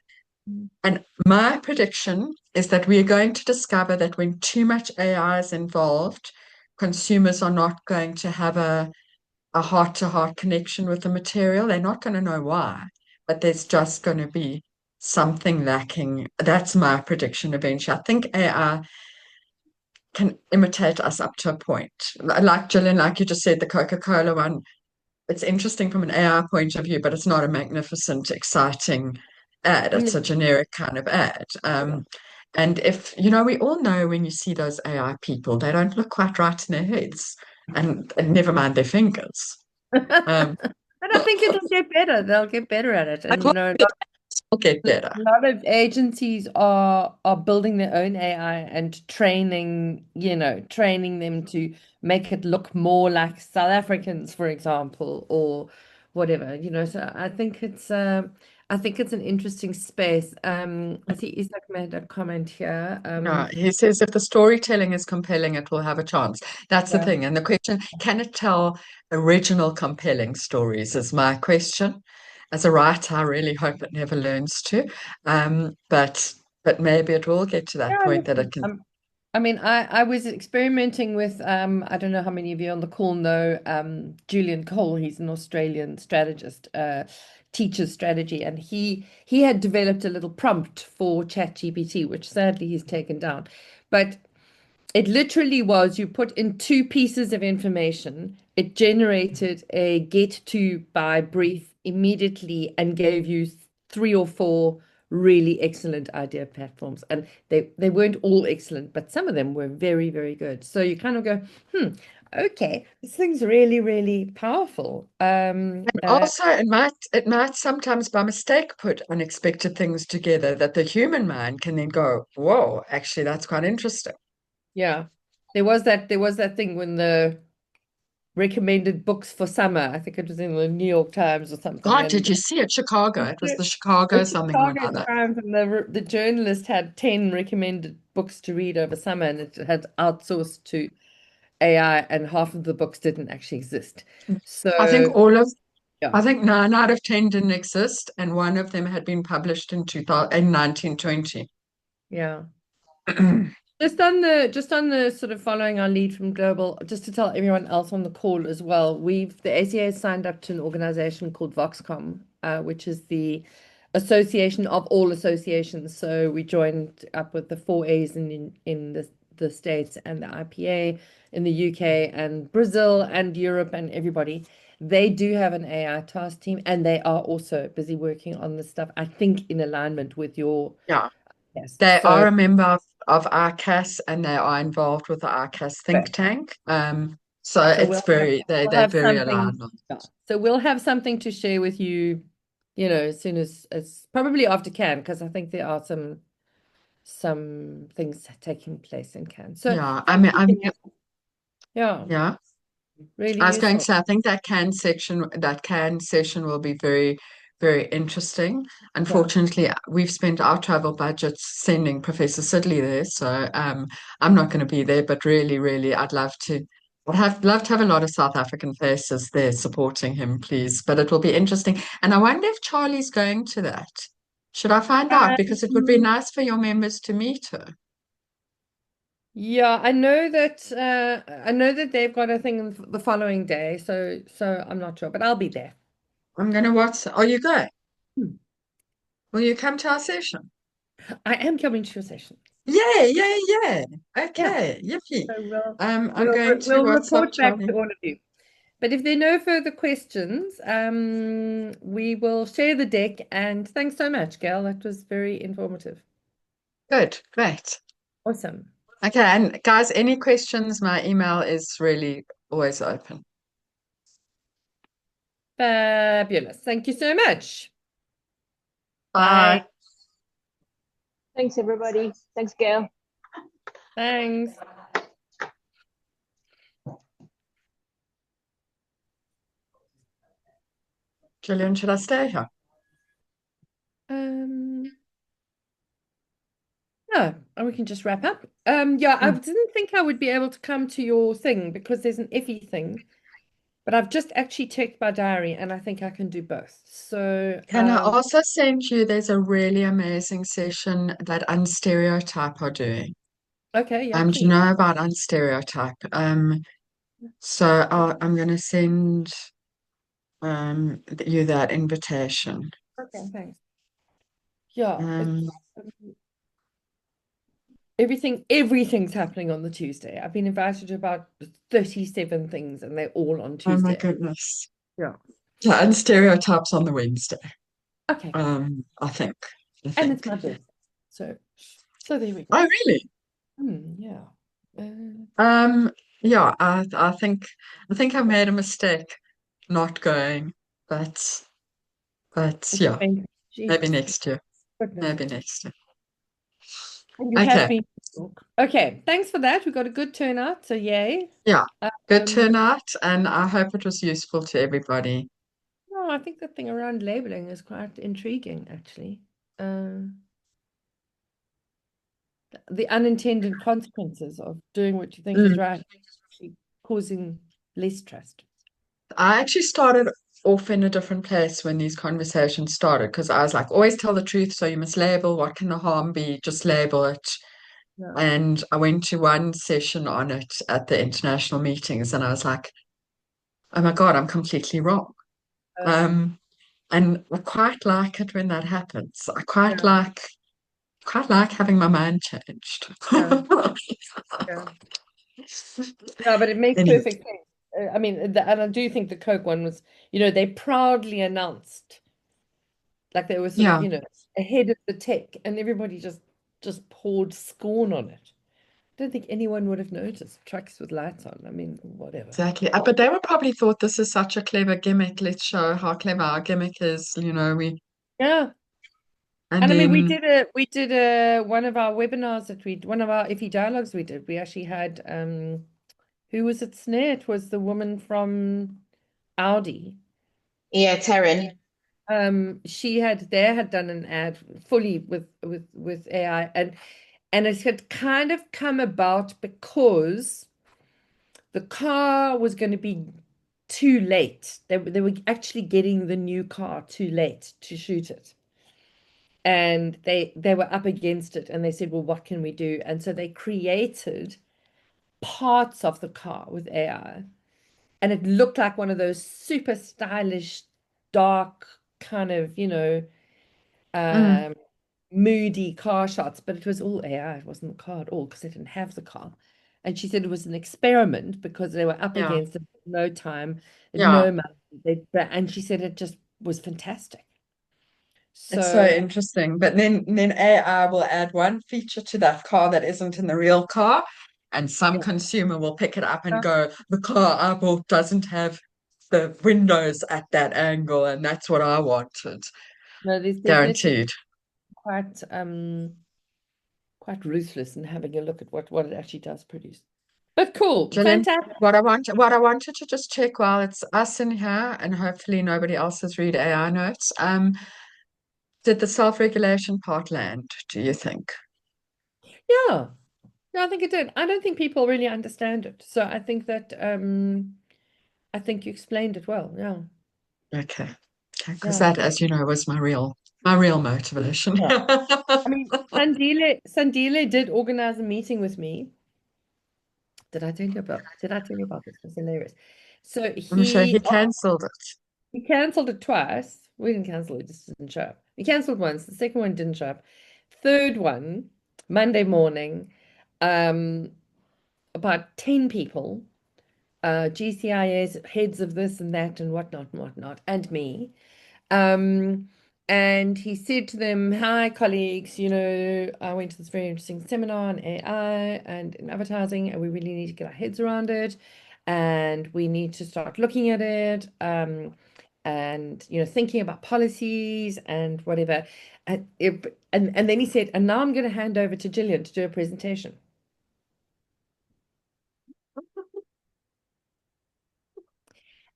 And my prediction is that we are going to discover that when too much AI is involved, consumers are not going to have a heart-to-heart connection with the material. They're not going to know why, but there's just going to be something lacking. That's my prediction eventually. I think AI can imitate us up to a point. Like Gillian, like you just said, the Coca-Cola one, it's interesting from an AI point of view, but it's not a magnificent, exciting ad. It's a generic kind of ad. And if, we all know when you see those AI people, they don't look quite right in their heads, and never mind their fingers. Um, But I think it'll get better. They'll get better at it. And it'll get better. a lot of agencies are building their own AI and training them to make it look more like South Africans, for example, or whatever. So I think it's an interesting space. I see Isak made a comment here. No, he says if the storytelling is compelling, it will have a chance. That's the Yeah. thing. And the question, can it tell original compelling stories is my question. As a writer, I really hope it never learns to. But maybe it will get to that Yeah, point that it listen, can. I mean, I was experimenting with I don't know how many of you on the call know Julian Cole. He's an Australian strategist, teaches strategy, and he had developed a little prompt for ChatGPT, which sadly he's taken down. But it literally was you put in two pieces of information, it generated a get to buy brief immediately and gave you three or four really excellent idea platforms. And they weren't all excellent, but some of them were very, very good. So you kind of go, okay, this thing's really, really powerful. Also, it might sometimes by mistake put unexpected things together that the human mind can then go, whoa, actually, that's quite interesting. Yeah. There was that thing when the recommended books for summer. I think it was in the New York Times or something. God, And did you see it? Chicago. It was the Chicago the something or Chicago another. Times, and the journalist had 10 recommended books to read over summer, and it had outsourced to AI, and half of the books didn't actually exist. I think So I yeah, think 9 out of 10 didn't exist, and one of them had been published in 1920. yeah. Just on the sort of following our lead from Global, just to tell everyone else on the call as well, the ACA has signed up to an organization called Voxcom, which is the association of all associations. So we joined up with the four A's in the States and the IPA in the UK and Brazil and Europe and everybody. They do have an AI task team, and they are also busy working on this stuff, I think in alignment with your Yeah, yes. they So are a member of ICAS, and they are involved with the ICAS think tank. So So it's they're have very something. aligned on Yeah. So we'll have something to share with you, as soon as probably after Cannes, because I think there are some things taking place in Cannes. So Yeah, yeah, yeah. really I was going to useful. say, I think that can session will be very, very interesting. Yeah. Unfortunately, we've spent our travel budgets sending Professor Sidley there, so I'm not going to be there. But really, really, I'd love to. Love to have a lot of South African faces there supporting him, please. But it will be interesting, and I wonder if Charlie's going to that. Should I find out? Because it would be Um, nice for your members to meet her. yeah, I know that they've got a thing the following day, so I'm not sure, but I'll be there. I'm going to watch. Are you going? Hmm. Will you come to our session? I am coming to your session. Yeah, yeah, yeah. Yeah. Okay, yippee. So I'm going to we'll WhatsApp report back to Charlie. all of you. But if there are no further questions, we will share the deck. And thanks so much, Gail. That was very informative. Good, great. Awesome. Okay, and guys, any questions? My email is really always open. Fabulous. Thank you so much. Bye. Bye. Thanks, everybody. Thanks, Gail. Thanks. Gillian, should I stay here? No, and we can just wrap up. Yeah, I didn't think I would be able to come to your thing because there's an iffy thing, but I've just actually checked my diary and I think I can do both. So, Can I also send you, there's a really amazing session that Unstereotype are doing. Okay, yeah, Do you please. know about unstereotype? So I'm going to send you that invitation. Okay, thanks. Yeah, Um, everything's happening on the Tuesday. I've been invited to about 37 things, and they're all on oh my Tuesday. goodness. Yeah. Yeah, and stereotypes on the Wednesday. Okay, cool. I think. And it's my birthday. So there we go. Oh, really? Yeah. Um, yeah, I think I made a mistake not going, but yeah, maybe Jesus, next year. goodness. Maybe next year. And you have Okay. been. Okay, thanks for that. We got a good turnout, so yay. Yeah. Good Um, turnout, and I hope it was useful to everybody. no, I think the thing around labeling is quite intriguing, actually. The unintended consequences of doing what you think is Mm. right, actually causing less trust. I actually started off in a different place when these conversations started because I was like, always tell the truth, so you must label. What can the harm be? Just label it. Yeah. And I went to one session on it at the international meetings, and I was like, oh my God, I'm completely wrong. Um, and I quite like it when that happens. I Yeah, quite like having my mind changed. yeah, yeah. No, but it makes Anyway, perfect sense. I mean, and I do think the Coke one was, they proudly announced, like they were sort of, yeah, ahead of the tech, and everybody just poured scorn on it. I don't think anyone would have noticed trucks with lights on. I mean, whatever. exactly. But they would probably thought this is such a clever gimmick. Let's show how clever our gimmick is. We Yeah. and And I mean, we then did a one of our webinars one of our IFE dialogues we did. We actually had who was it, Snare? It was the woman from Audi. Yeah, Taryn. They had done an ad fully with AI, and it had kind of come about because the car was going to be too late. They were actually getting the new car too late to shoot it. And they were up against it, and they said, well, what can we do? And so they created parts of the car with AI, and it looked like one of those super stylish, dark kind of, mm, um, moody car shots, but it was all AI. It wasn't the car at all because they didn't have the car. And she said it was an experiment because they were up yeah, against it, no time, yeah. no money. And she said it just was fantastic. It's so So interesting. But then AI will add one feature to that car that isn't in the real car, and some yeah, consumer will pick it up and go, the car I bought doesn't have the windows at that angle, and that's what I wanted. no, there's definitely Guaranteed. quite ruthless in having a look at what it actually does produce. But cool, Gillian, fantastic. what I wanted to just check while it's us in here, and hopefully nobody else has read AI notes. Did the self-regulation part land, do you think? Yeah, yeah, I think it did. I don't think people really understand it. So I think that I think you explained it well. Yeah. Okay. Okay, because Yeah. that, as you know, was my real motivation. Yeah. I mean, Sandile did organize a meeting with me. Did I tell you about this? It was hilarious. So I'm sure he cancelled it. he canceled it twice. We didn't cancel it, just didn't show up. He canceled once, the second one didn't show up. Third one, Monday morning, um, about 10 people, GCIS, heads of this and that and whatnot, and me. Um, and he said to them, hi, colleagues, I went to this very interesting seminar on AI and in advertising, and we really need to get our heads around it. And we need to start looking at it, and thinking about policies and whatever. And then he said, and now I'm going to hand over to Gillian to do a presentation.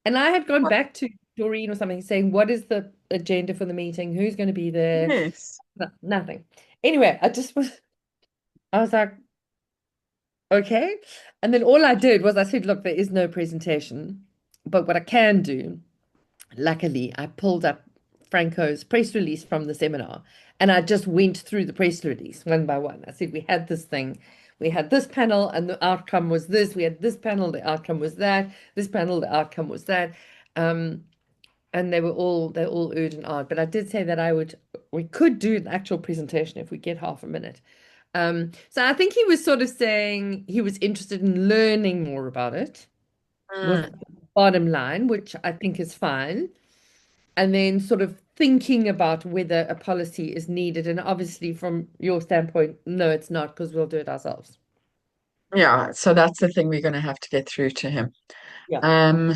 And I had gone back to Doreen or something saying, what is the agenda for the meeting? Who's going to be there? Yes. Nothing. Anyway, I was like, okay. And then all I did was I said, look, there is no presentation, but what I can do, luckily, I pulled up Franco's press release from the seminar, and I just went through the press release one by one. I said, we had this thing. we had this panel and the outcome was this. We had this panel, the outcome was that. This panel, the outcome was that. And they all oohed and ahed. But I did say that we could do an actual presentation if we get half a minute. So I think he was sort of saying he was interested in learning more about it, was the bottom line, which I think is fine. And then sort of thinking about whether a policy is needed. And obviously, from your standpoint, no, it's not, because we'll do it ourselves. Yeah, so that's the thing we're going to have to get through to him. Yeah.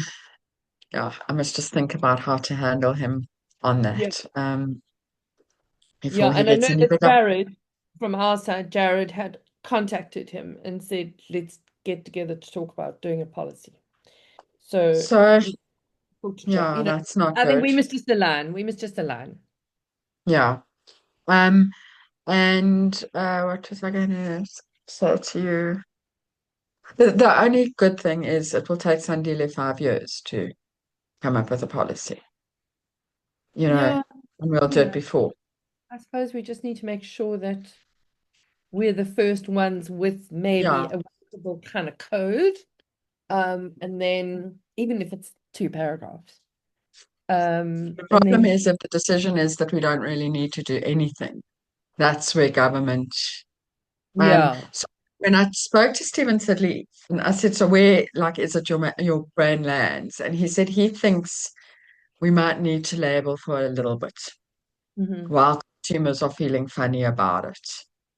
Yeah, I must just think about how to handle him on Yeah. that. Yeah, Before he and I gets know any that bigger. Jared, from our side, Jared had contacted him and said, let's get together to talk about doing a policy. So, So, talk to yeah, you know, that's not I think good. we must just align. We must just align. Yeah. And what was I going to say to you? The only good thing is it will take Sandile 5 years to come up with a policy, Yeah, and we'll do it before. I suppose we just need to make sure that we're the first ones with maybe Yeah. a workable kind of code. And then even if it's 2 paragraphs. The And problem then is if the decision is that we don't really need to do anything, that's where government. yeah. So when I spoke to Stephen Sidley, and I said, "So where, like, is it your brain lands?" And he said he thinks we might need to label for a little bit Mhm. while consumers are feeling funny about it,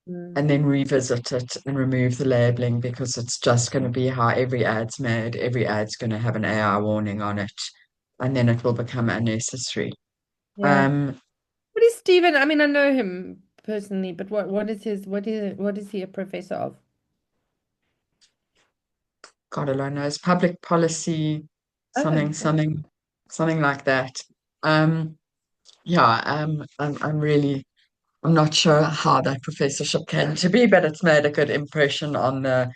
Mm. and then revisit it and remove the labeling because it's just going to be how every ad's made. Every ad's going to have an AI warning on it, and then it will become unnecessary. Yeah. Um, What is Stephen? I mean, I know him personally, but what is he a professor of? God alone knows, public policy, Oh, something, okay. something like that. Um, yeah, I'm not sure how that professorship came to be, but it's made a good impression on the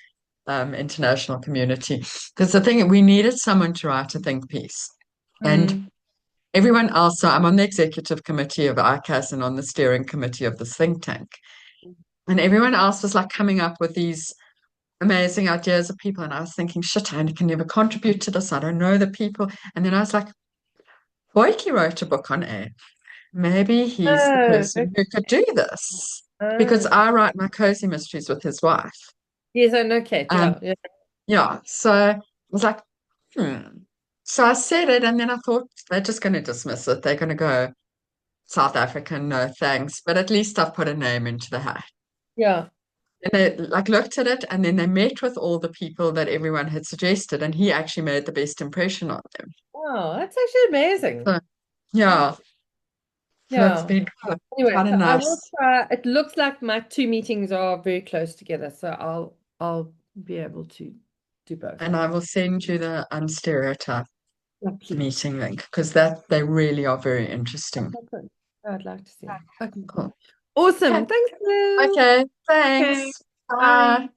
international community. Because the thing, we needed someone to write a think piece. And Mm. everyone else, so I'm on the executive committee of ICAS and on the steering committee of this think tank. And everyone else was like coming up with these amazing ideas of people. And I was thinking, shit, I can never contribute to this. I don't know the people. And then I was like, Boyke wrote a book on air. Maybe he's the Oh, person who could do this. Because oh. I write my cozy mysteries with his wife. Yes, I know Kate. Um, Yeah, yeah. yeah. So I was like, hmm. So I said it, and then I thought they're just going to dismiss it. They're going to go South African, no thanks. But at least I've put a name into the hat. Yeah. And they like looked at it and then they met with all the people that everyone had suggested, and he actually made the best impression on them. Wow, that's actually amazing. So yeah, so it's Yeah. been Anyway, quite a so I will nice, try. It looks like my 2 meetings are very close together, so I'll be able to do both. and I will send you the unstereotype Yeah, please. meeting link because that they really are very interesting. Okay, good. I'd like to see. Okay. Cool. Awesome. Okay. Thanks, Lou. Okay, thanks. Okay. Bye. Bye.